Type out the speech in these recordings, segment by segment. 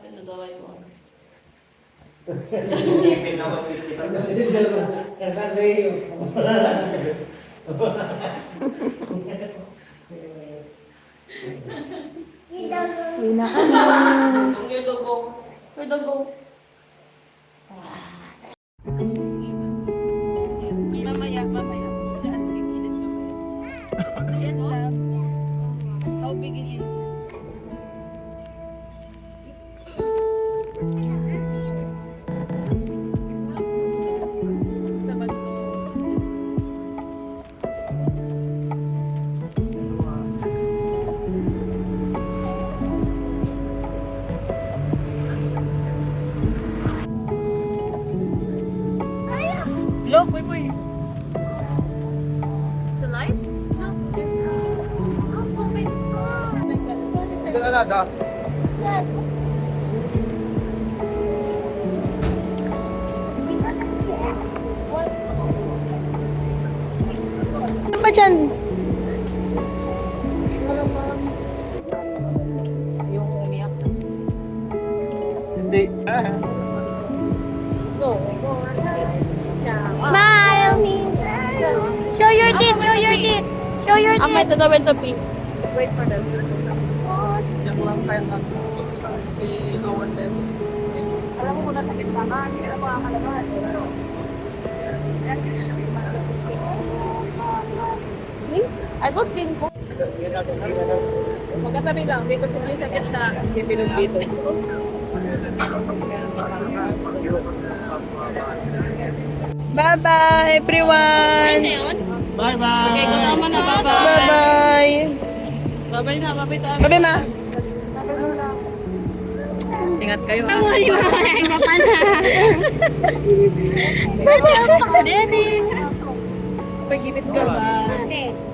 pinagaway mo. Wina ka na. Where to go? Where to go? Mamaya. Diyan, gigilid mamaya. Yes, love. How big it is? Sa bag ko. Look, boy. The light? No, there's so many stars. Ano ba dyan? Yung umiyak. Hindi. Smile me. Show your teeth. Show your teeth. Show your Ang may teeth. tatawin to pee. Wait for them. Diyan lang kayo ang i-awan din. Alam mo kung nasa tindahan, hindi na makakalabas. I got din ko. Magkatabi lang, dito si Jay sa gitna, si Bilog dito. Bye-bye, everyone! Bye-bye! Okay, ko naman na. Bye-bye. Bye-bye! Bye-bye na. Bye-bye tayo. Bye-bye, ma! Ingat kayo, ha? Daddy. Pag-ibit ka ba?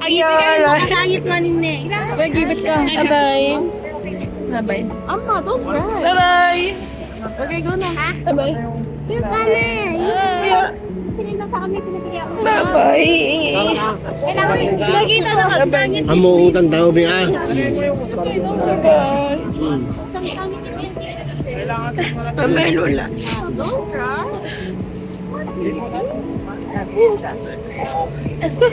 Ang ibigay mo kasangit man ni. Pag-ibit ka. Bye-bye! Bye-bye! Amma, don't cry. Bye-bye! Okay, go na. Bye-bye! Yung kanan. Sinino sa kami pinagkaya ako. Bye-bye! Kailangan nakita na kasangit. Amo utang tao bing ah. Okay, don't cry. Bye-bye! Kasangit ni. Bye-bye, Lola! Don't cry. Let's go!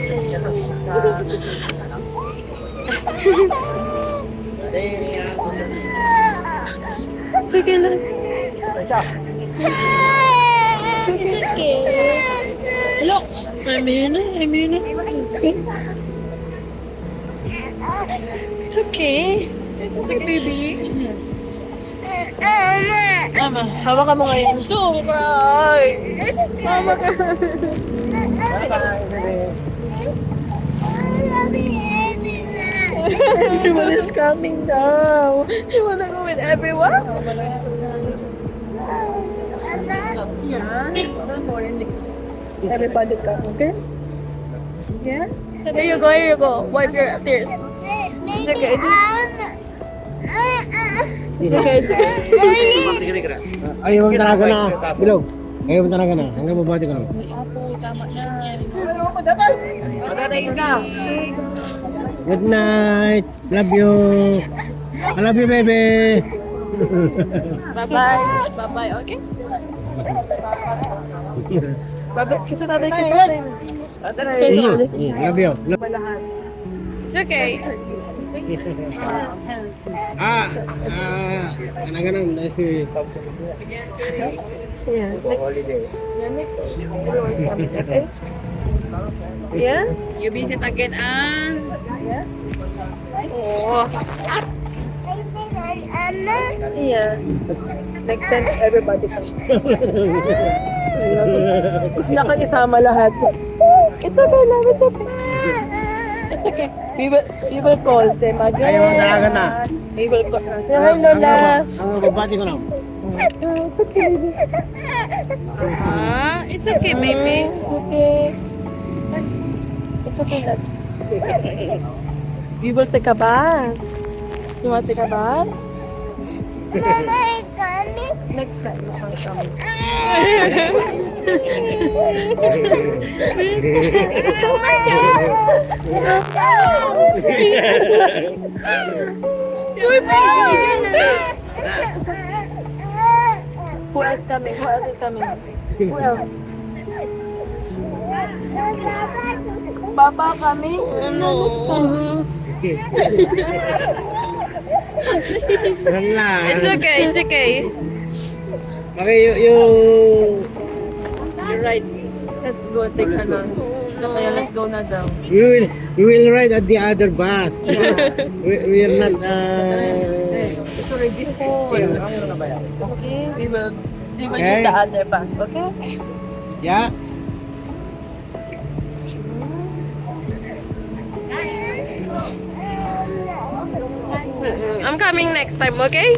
Sige lang. It's okay. Look! I'm in. It's okay. It's okay, baby. Mama, hawakan mo ngayon. Don't cry. Mama ka. Everyone is coming now. You wanna go with everyone? Yeah. Don't worry, everybody come, okay? Yeah? Here you go. Wipe your tears. It's okay. It's okay. Ayaw mo talaga na. Bilog. Ayaw mo talaga na. Hanggang mabati ka lang. Good night. Love you. I love you, baby. Bye-bye. Bye-bye, okay? Kasi tatay kasi. Love you. It's okay. Ganang-ganang. Yeah, next. Everyone's coming, okay? Yeah? You visit again, Yeah? Oh. Yeah. Next time, everybody come. Gusto na kayo isama lahat. It's okay, love. It's okay. It's okay. We will call them again. Ayaw mo talaga na. We will call. Say hi, Lola. Hanggang mabati ka lang. It's okay, baby. It's okay, baby. It's okay. It's okay, love. We will take a bus. You want to take a bus? Next time, we'll come. Oh my God. Who else coming? Who else is coming? Who else? Papa coming? No. Relax. It's okay, it's okay. Okay, You're right. Let's go take ano. Kaya let's go na daw. we will ride at the other bus because we are not It's already full. Okay, we will Okay. use the other bus, okay? yeah. I'm coming next time, okay?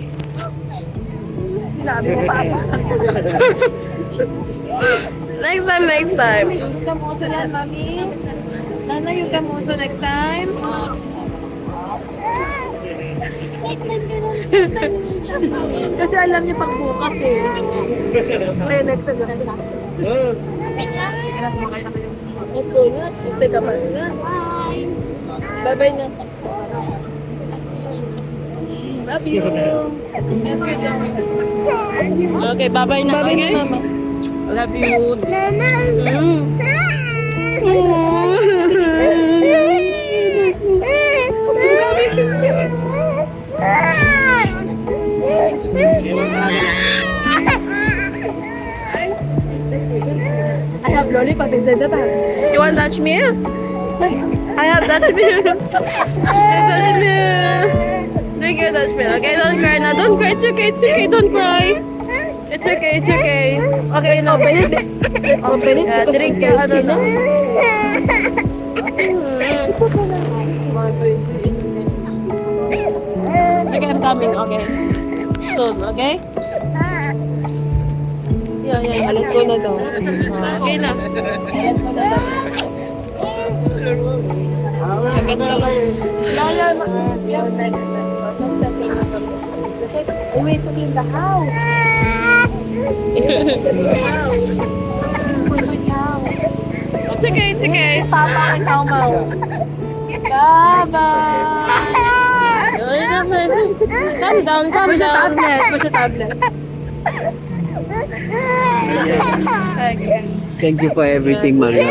Sinabi mo pa ako. Next time, next time. Yung kamuso yan, mami. Nana, yung kamuso next time. Next time ka lang. Next time. Kasi alam niya pag bukas eh. Kaya next time. Oh. Let's go na. Let's take a bus na. Bye-bye na. Love you. Okay, bye-bye na, Bye-bye okay? na, mama. Love you. I have lollipop inside the bag. You want Dutch meal? I have Dutch meal. Dutch meal. Drink your Dutch meal. Okay, don't cry now. Don't cry. It's okay. It's okay. Don't cry. It's okay. It's okay. Okay, no. Open it. Let's open it. Yeah, because drink of your your ano skin, na. Okay, I'm coming. Okay. Soon, okay? Yeah. Let's go na daw. Okay na. Agad na lang. Lala, Oh, wait, to be in the house. It's okay. It's okay. Papa and Mau. Bye-bye. Calm down. Calm Where's your down. tablet? Where's your tablet? Thank you for everything, Maria.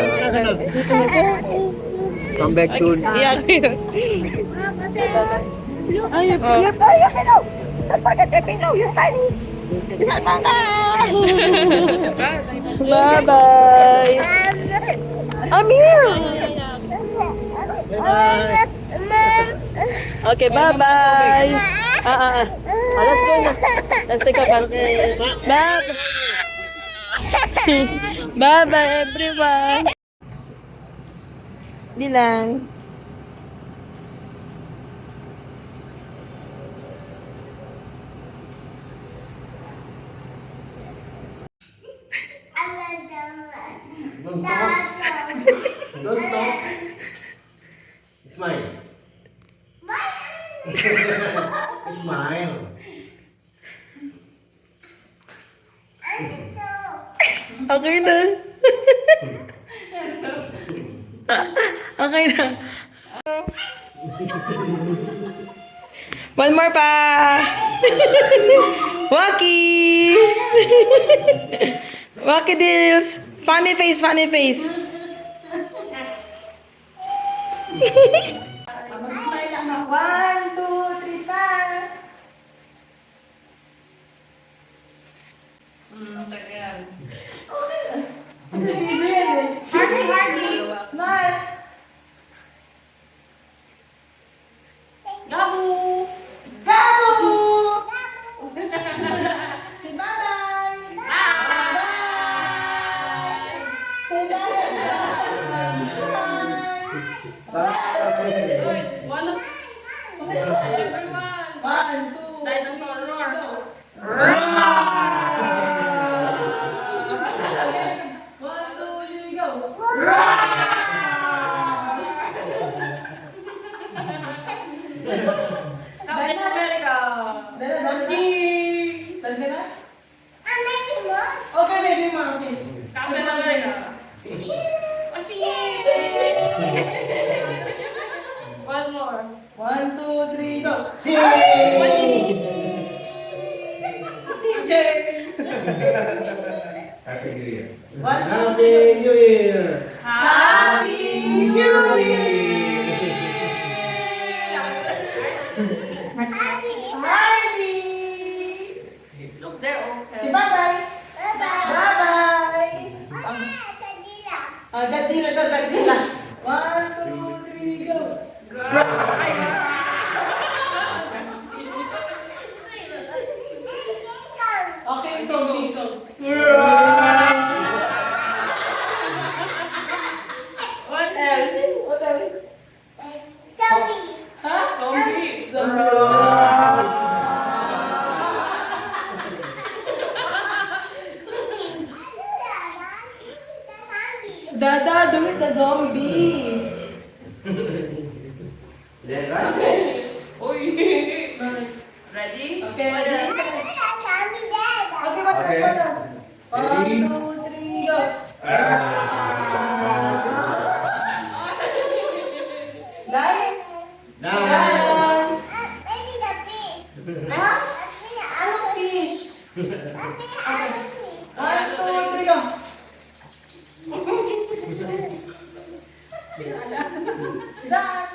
Come back soon. Yeah. Bye-bye. Amir! Okay, bye-bye. Let's go na. Let's take a bus. Bye. Bye-bye, everyone. Dilan. Don't talk. Don't talk. Smile. Smile. Okay na. Okay na. One more pa. Waki. Waki Dills. Funny face, funny face. Mag-smile lang. 1, 2, 3, start. Hardy. Smile. Gabu. Say bye-bye. Bye. Say bye. One, two, dinosaur roar. One, two, Okay. Happy New Year. One, two, Happy three. New Year. Happy New Year. Happy. Look, they're okay. Say bye-bye. Bye-bye. Godzilla to, Godzilla. 1, 2, 3, go. Okay, go. What else? What else? Huh? Zombie. Dada, do it the zombie. Is that right? Uy. Ready? Okay, What ready? else? Okay, what else? Ready? 1, 2, 3, go. Done? Now. Done. Huh? Anong fish? 1, 2, 3, go. Done. Done.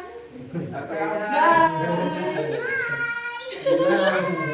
Now.